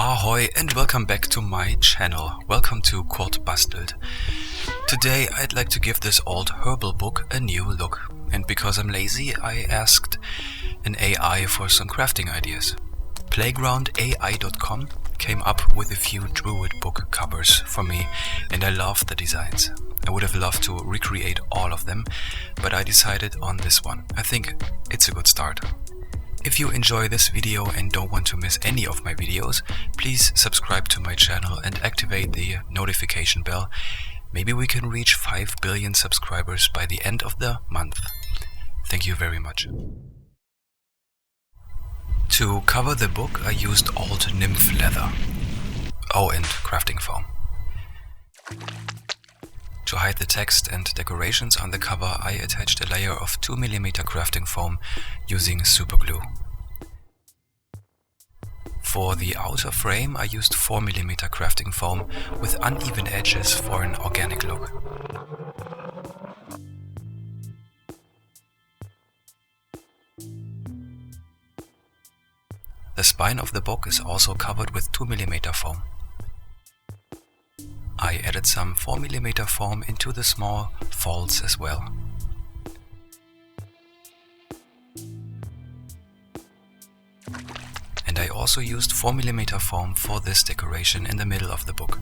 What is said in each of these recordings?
Ahoy and welcome back to my channel. Welcome to Bastelt. Today I'd like to give this old Herbal Book a new look, and because I'm lazy I asked an AI for some crafting ideas. PlaygroundAI.com came up with a few DRUID book covers for me and I love the designs. I would have loved to recreate all of them, but I decided on this one. I think it's a good start. If you enjoy this video and don't want to miss any of my videos, please subscribe to my channel and activate the notification bell. Maybe we can reach 5 billion subscribers by the end of the month. Thank you very much. To cover the book I used old nymph leather. Oh, and crafting foam. To hide the text and decorations on the cover, I attached a layer of 2mm crafting foam using super glue. For the outer frame I used 4mm crafting foam with uneven edges for an organic look. The spine of the book is also covered with 2mm foam. I added some 4mm foam into the small folds as well. And I also used 4mm foam for this decoration in the middle of the book.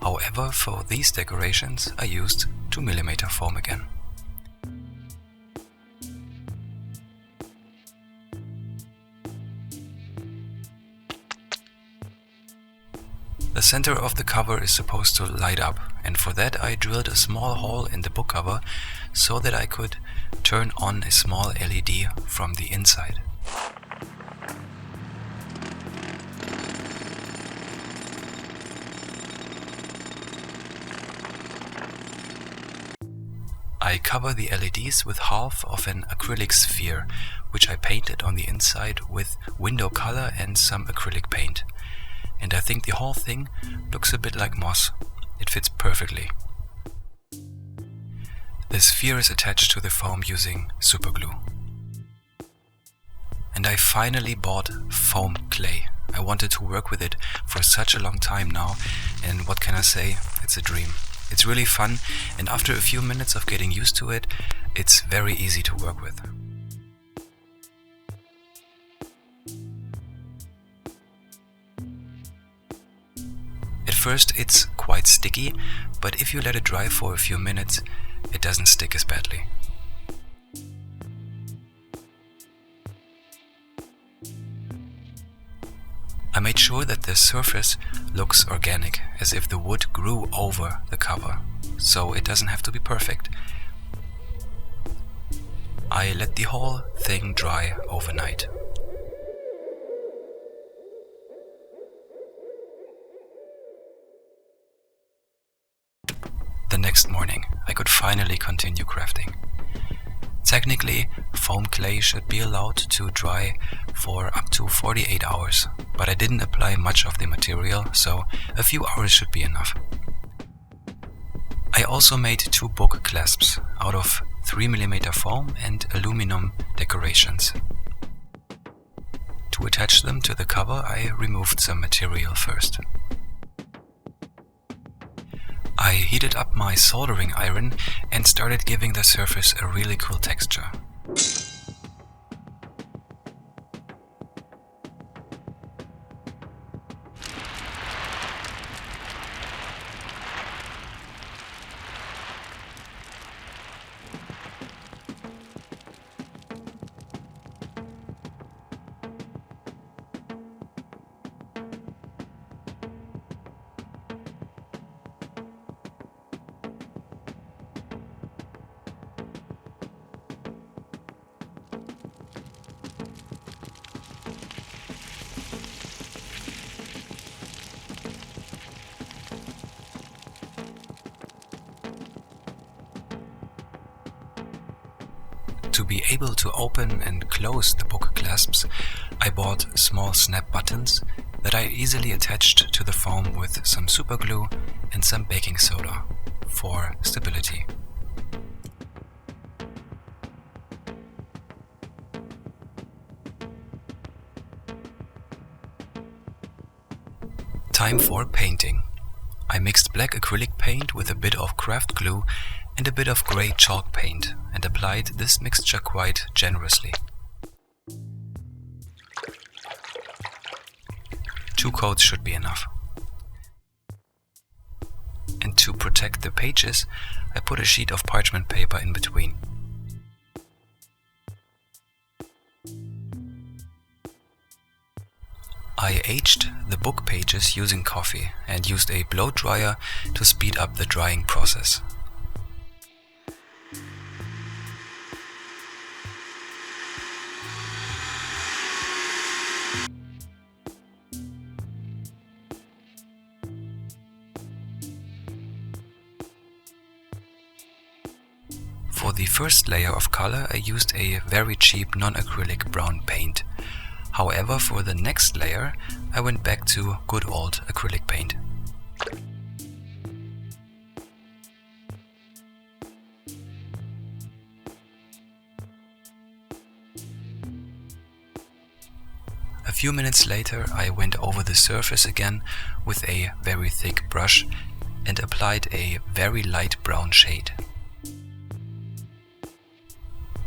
However, for these decorations I used 2mm foam again. The center of the cover is supposed to light up, and for that I drilled a small hole in the book cover so that I could turn on a small LED from the inside. I cover the LEDs with half of an acrylic sphere, which I painted on the inside with window color and some acrylic paint. And I think the whole thing looks a bit like moss. It fits perfectly. The sphere is attached to the foam using super glue. And I finally bought foam clay. I wanted to work with it for such a long time now, and what can I say? It's a dream. It's really fun, and after a few minutes of getting used to it, it's very easy to work with. At first it's quite sticky, but if you let it dry for a few minutes, it doesn't stick as badly. I made sure that the surface looks organic, as if the wood grew over the cover, so it doesn't have to be perfect. I let the whole thing dry overnight. The next morning I could finally continue crafting. Technically, foam clay should be allowed to dry for up to 48 hours, but I didn't apply much of the material, so a few hours should be enough. I also made 2 book clasps out of 3mm foam and aluminum decorations. To attach them to the cover I removed some material first. I heated up my soldering iron and started giving the surface a really cool texture. To be able to open and close the book clasps, I bought small snap buttons that I easily attached to the foam with some super glue and some baking soda for stability. Time for painting. I mixed black acrylic paint with a bit of craft glue and a bit of grey chalk paint and applied this mixture quite generously. 2 coats should be enough. And to protect the pages, I put a sheet of parchment paper in between. I aged the book pages using coffee and used a blow dryer to speed up the drying process. For the first layer of color, I used a very cheap non-acrylic brown paint. However, for the next layer, I went back to good old acrylic paint. A few minutes later, I went over the surface again with a very thick brush and applied a very light brown shade.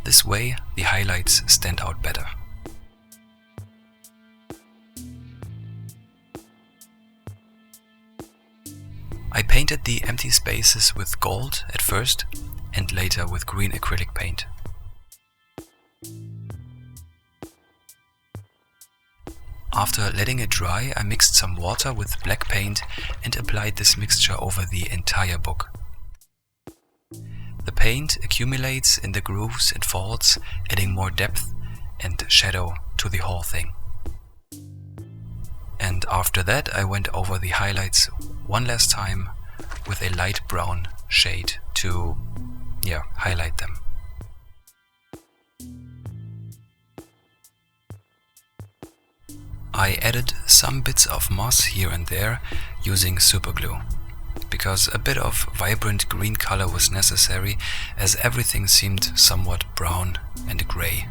This way, the highlights stand out better. I painted the empty spaces with gold at first and later with green acrylic paint. After letting it dry, I mixed some water with black paint and applied this mixture over the entire book. The paint accumulates in the grooves and folds, adding more depth and shadow to the whole thing. And after that, I went over the highlights one last time with a light brown shade to highlight them. I added some bits of moss here and there using superglue, because a bit of vibrant green color was necessary as everything seemed somewhat brown and grey.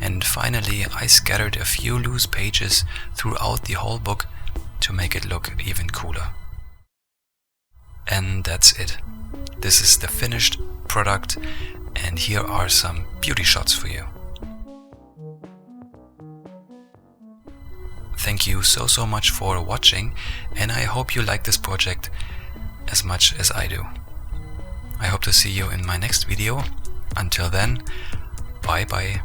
And finally, I scattered a few loose pages throughout the whole book to make it look even cooler. And that's it. This is the finished product, and here are some beauty shots for you. Thank you so much for watching, and I hope you like this project as much as I do. I hope to see you in my next video. Until then, bye bye.